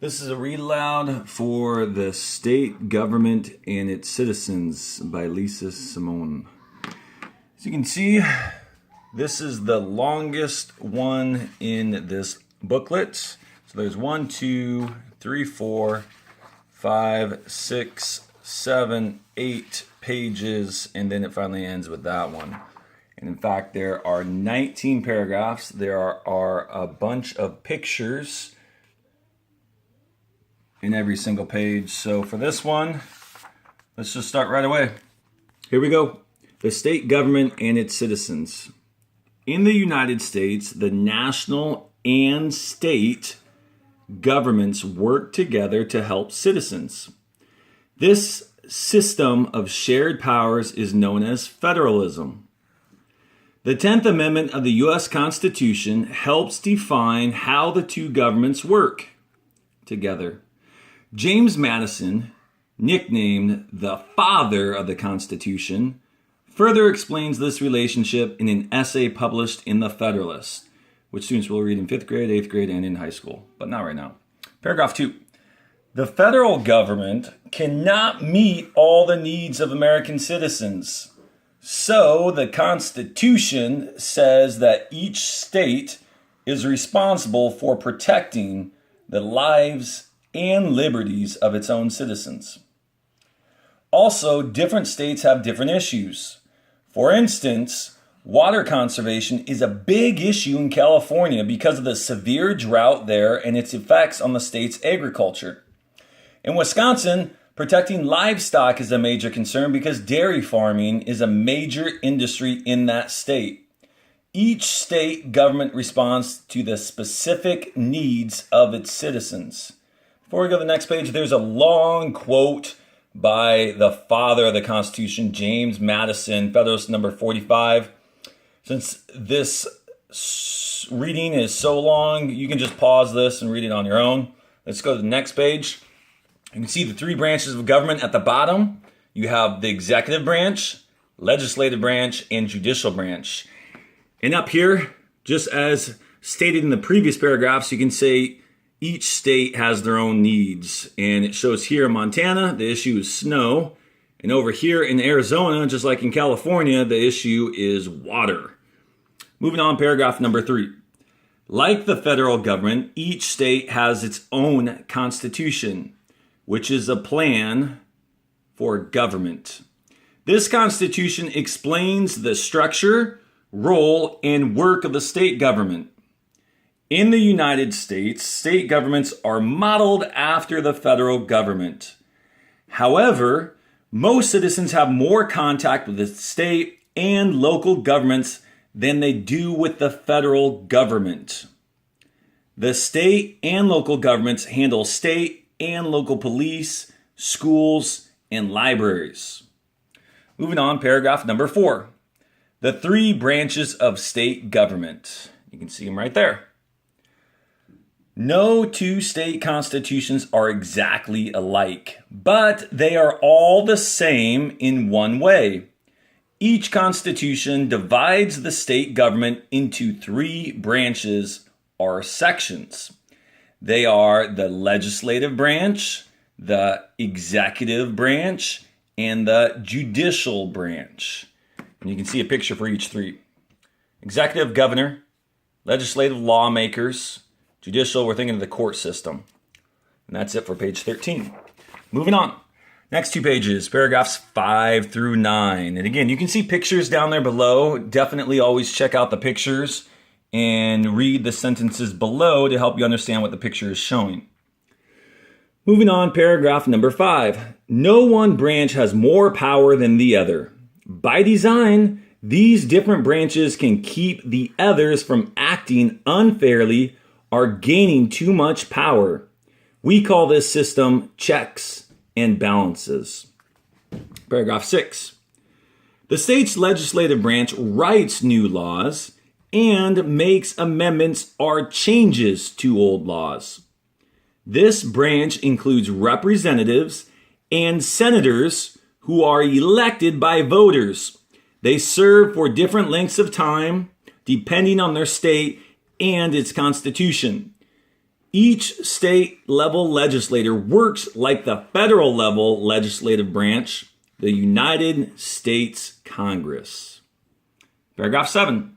This is a read aloud for the state government and its citizens by Lisa Simone. As you can see, this is the longest one in this booklet. So there's 1, 2, 3, 4, 5, 6, 7, 8 pages, and then it finally ends with that one. And in fact, there are 19 paragraphs. There are a bunch of pictures in every single page. So for this one, let's just start right away. Here we go. The state government and its citizens. In the United States, the national and state governments work together to help citizens. This system of shared powers is known as federalism. The 10th Amendment of the U.S. Constitution helps define how the two governments work together. James Madison, nicknamed the father of the Constitution, further explains this relationship in an essay published in the Federalist, which students will read in 5th grade, 8th grade, and in high school, but not right now. Paragraph 2. The federal government cannot meet all the needs of American citizens. So the Constitution says that each state is responsible for protecting the lives and liberties of its own citizens. Also, different states have different issues. For instance, water conservation is a big issue in California because of the severe drought there and its effects on the state's agriculture. In Wisconsin, protecting livestock is a major concern because dairy farming is a major industry in that state. Each state government responds to the specific needs of its citizens. Before we go to the next page, there's a long quote by the father of the Constitution, James Madison, Federalist number 45. Since this reading is so long, you can just pause this and read it on your own. Let's go to the next page. You can see the three branches of government at the bottom. You have the executive branch, legislative branch, and judicial branch. And up here, just as stated in the previous paragraphs, you can say each state has their own needs. And it shows here in Montana, the issue is snow. And over here in Arizona, just like in California, the issue is water. Moving on, paragraph number 3. Like the federal government, each state has its own constitution, which is a plan for government. This constitution explains the structure, role, and work of the state government. In the United States, state governments are modeled after the federal government. However, most citizens have more contact with the state and local governments than they do with the federal government. The state and local governments handle state and local police, schools, and libraries. Moving on, paragraph number 4. The three branches of state government. You can see them right there. No two state constitutions are exactly alike, but they are all the same in one way. Each constitution divides the state government into three branches or sections. They are the legislative branch, the executive branch, and the judicial branch. And you can see a picture for each three. Executive, governor; legislative, lawmakers; judicial, we're thinking of the court system. And that's it for page 13. Moving on. Next 2 pages, paragraphs 5 through 9. And again, you can see pictures down there below. Definitely always check out the pictures and read the sentences below to help you understand what the picture is showing. Moving on, paragraph number 5. No one branch has more power than the other. By design, these different branches can keep the others from acting unfairly or gaining too much power. We call this system checks and balances. Paragraph 6. The state's legislative branch writes new laws and makes amendments or changes to old laws. This branch includes representatives and senators who are elected by voters. They serve for different lengths of time, depending on their state and its constitution. Each state level legislator works like the federal level legislative branch, the United States Congress. Paragraph 7.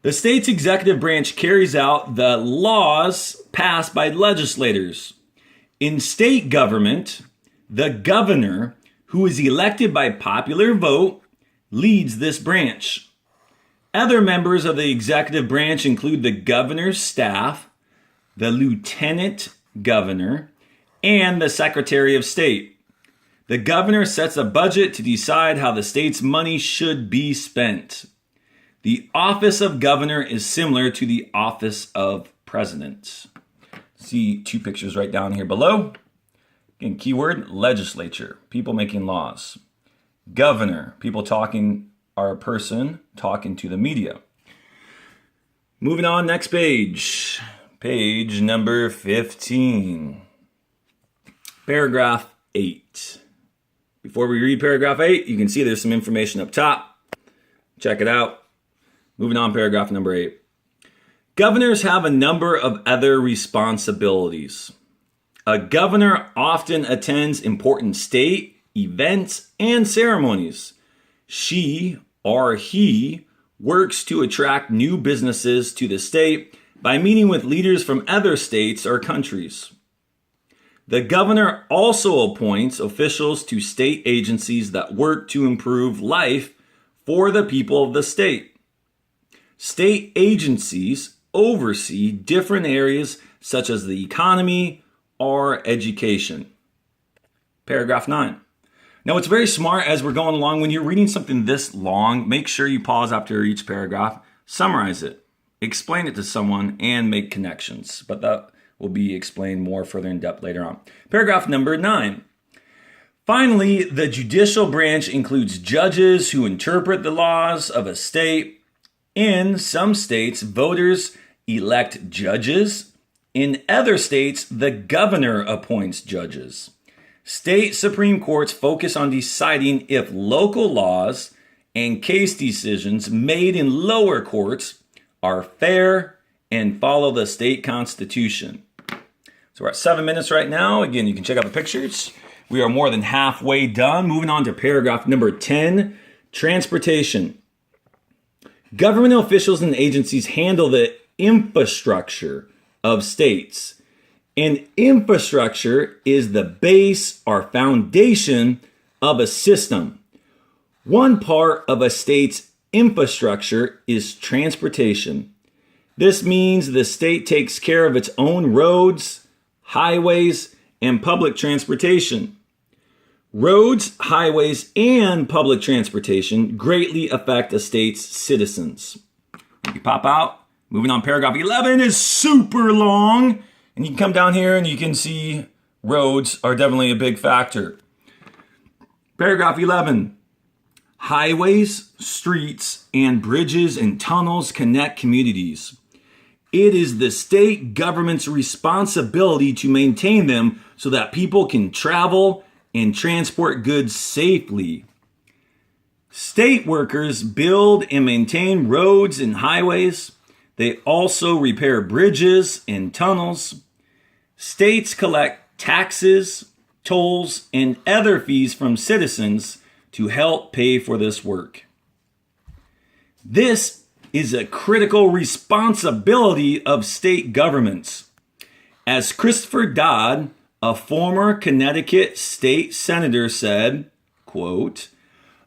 The state's executive branch carries out the laws passed by legislators. In state government, the governor, who is elected by popular vote, leads this branch. Other members of the executive branch include the governor's staff, the lieutenant governor, and the secretary of state. The governor sets a budget to decide how the state's money should be spent. The office of governor is similar to the office of president. See 2 pictures right down here below. Again, keyword, legislature, people making laws. Governor, people talking, are a person talking to the media. Moving on, next page. Page number 15. Paragraph 8. Before we read paragraph 8, you can see there's some information up top. Check it out. Moving on, paragraph number 8. Governors have a number of other responsibilities. A governor often attends important state events and ceremonies. She or he works to attract new businesses to the state by meeting with leaders from other states or countries. The governor also appoints officials to state agencies that work to improve life for the people of the state. State agencies oversee different areas such as the economy or education. Paragraph 9. Now, it's very smart as we're going along. When you're reading something this long, make sure you pause after each paragraph, summarize it, explain it to someone, and make connections. But that will be explained more further in depth later on. Paragraph number 9. Finally, the judicial branch includes judges who interpret the laws of a state. In some states, voters elect judges. In other states, the governor appoints judges. State Supreme Courts focus on deciding if local laws and case decisions made in lower courts are fair and follow the state constitution. So we're at 7 minutes right now. Again, you can check out the pictures. We are more than halfway done. Moving on to paragraph number 10, transportation. Government officials and agencies handle the infrastructure of states. And infrastructure is the base or foundation of a system. One part of a state's infrastructure is transportation. This means the state takes care of its own roads, highways, and public transportation. Roads, highways, and public transportation greatly affect a state's citizens. You pop out. Moving on, paragraph 11 is super long. And you can come down here and you can see roads are definitely a big factor. Paragraph 11. Highways, streets, and bridges and tunnels connect communities. It is the state government's responsibility to maintain them so that people can travel and transport goods safely. State workers build and maintain roads and highways. They also repair bridges and tunnels. States collect taxes, tolls, and other fees from citizens to help pay for this work. This is a critical responsibility of state governments. As Christopher Dodd, a former Connecticut state senator, said, quote,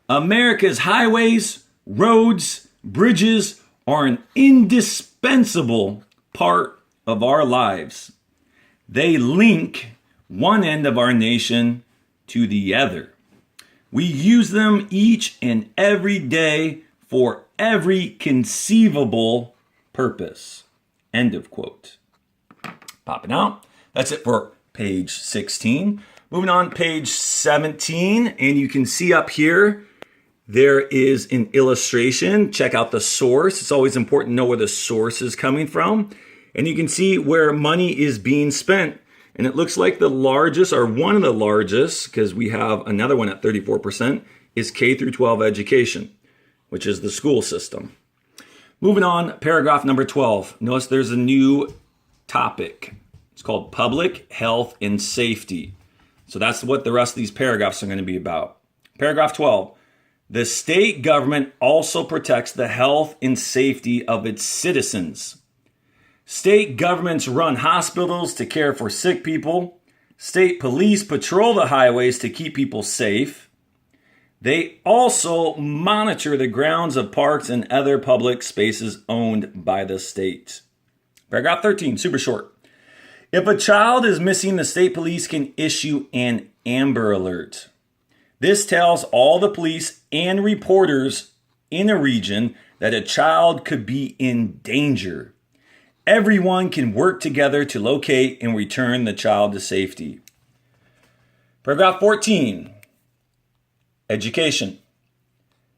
"America's highways, roads, bridges are an indispensable part of our lives. They link one end of our nation to the other. We use them each and every day for every conceivable purpose." End of quote. Popping out. That's it for page 16. Moving on, page 17, and you can see up here, there is an illustration. Check out the source. It's always important to know where the source is coming from. And you can see where money is being spent. And it looks like the largest, or one of the largest, because we have another one at 34%, is K through 12 education, which is the school system. Moving on, paragraph number 12. Notice there's a new topic. It's called public health and safety. So that's what the rest of these paragraphs are going to be about. Paragraph 12. The state government also protects the health and safety of its citizens. State governments run hospitals to care for sick people. State police patrol the highways to keep people safe. They also monitor the grounds of parks and other public spaces owned by the state. Paragraph 13, super short. If a child is missing, the state police can issue an Amber Alert. This tells all the police and reporters in a region that a child could be in danger. Everyone can work together to locate and return the child to safety. Paragraph 14, education.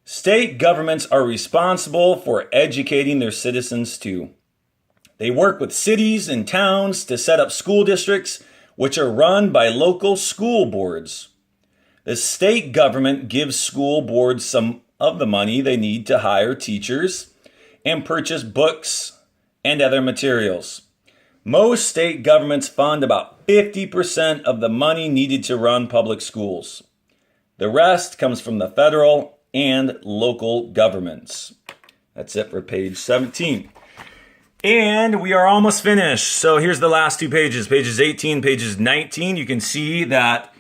State governments are responsible for educating their citizens too. They work with cities and towns to set up school districts, which are run by local school boards. The state government gives school boards some of the money they need to hire teachers and purchase books and other materials. Most state governments fund about 50% of the money needed to run public schools. The rest comes from the federal and local governments. That's it for page 17. And we are almost finished. So here's the last two pages, pages 18, pages 19. You can see that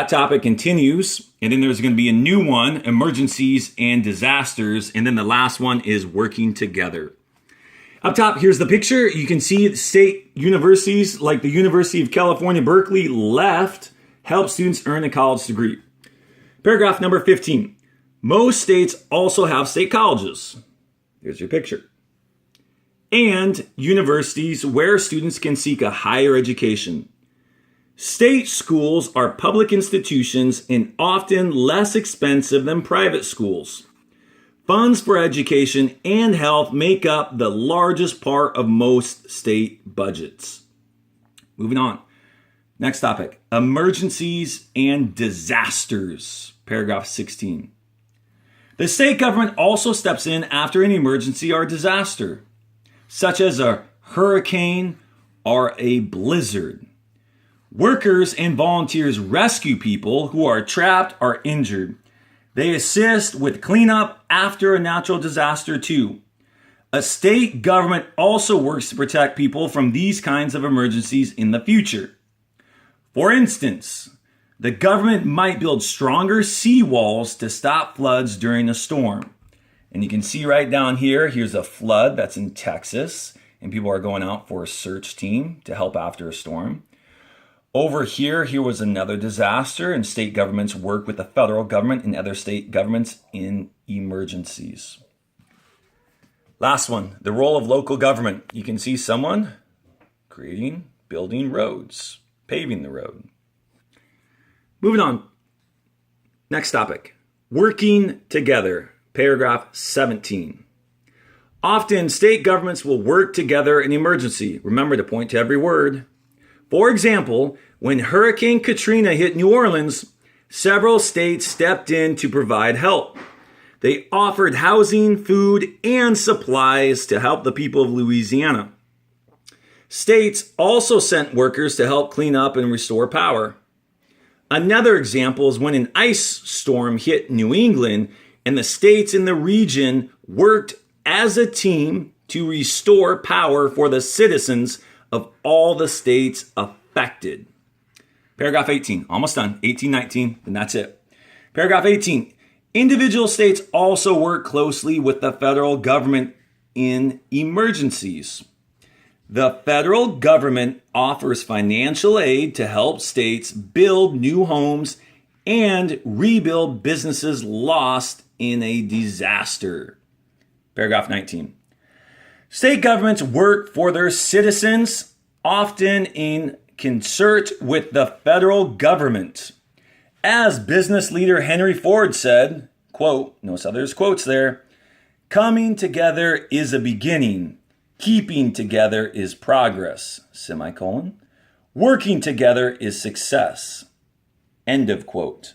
topic continues. And then there's going to be a new one, emergencies and disasters. And then the last one is working together. Up top, here's the picture. You can see state universities like the University of California, Berkeley, left help students earn a college degree. Paragraph number 15. Most states also have state colleges. Here's your picture. And universities where students can seek a higher education. State schools are public institutions and often less expensive than private schools. Funds for education and health make up the largest part of most state budgets. Moving on. Next topic, emergencies and disasters. Paragraph 16. The state government also steps in after an emergency or disaster, such as a hurricane or a blizzard. Workers and volunteers rescue people who are trapped or injured. They assist with cleanup after a natural disaster too. A state government also works to protect people from these kinds of emergencies in the future. For instance, the government might build stronger seawalls to stop floods during a storm. And you can see right down here, here's a flood that's in Texas, and people are going out for a search team to help after a storm. Over here was another disaster, and state governments work with the federal government and other state governments in emergencies. Last one, the role of local government. You can see someone building roads, paving the road. Moving on. Next topic, working together. Paragraph 17. Often, state governments will work together in emergency. Remember to point to every word. For example, when Hurricane Katrina hit New Orleans, several states stepped in to provide help. They offered housing, food, and supplies to help the people of Louisiana. States also sent workers to help clean up and restore power. Another example is when an ice storm hit New England, and the states in the region worked as a team to restore power for the citizens of all the states affected. Paragraph 18, almost done. 18, 19, and that's it. Paragraph 18, individual states also work closely with the federal government in emergencies. The federal government offers financial aid to help states build new homes and rebuild businesses lost in a disaster. Paragraph 19. State governments work for their citizens, often in concert with the federal government. As business leader Henry Ford said, quote, notice how there's quotes there, coming together is a beginning, keeping together is progress, semicolon. Working together is success, end of quote.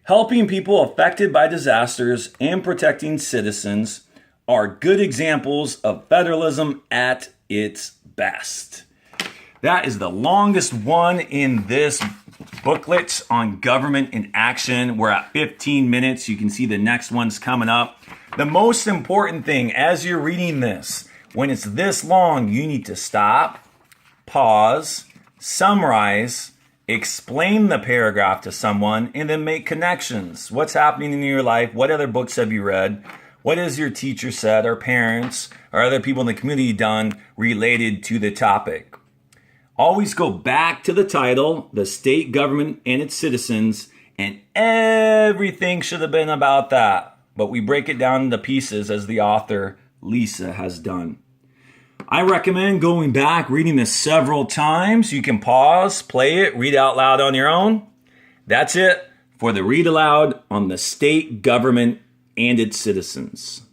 Helping people affected by disasters and protecting citizens are good examples of federalism at its best. That is the longest one in this booklet on government in action. We're at 15 minutes. You can see the next one's coming up. The most important thing as you're reading this, when it's this long, you need to stop, pause, summarize, explain the paragraph to someone, and then make connections. What's happening in your life? What other books have you read? What has your teacher said, or parents, or other people in the community done related to the topic? Always go back to the title, the state government and its citizens, and everything should have been about that. But we break it down into pieces as the author, Lisa, has done. I recommend going back, reading this several times. You can pause, play it, read out loud on your own. That's it for the read aloud on the state government and its citizens.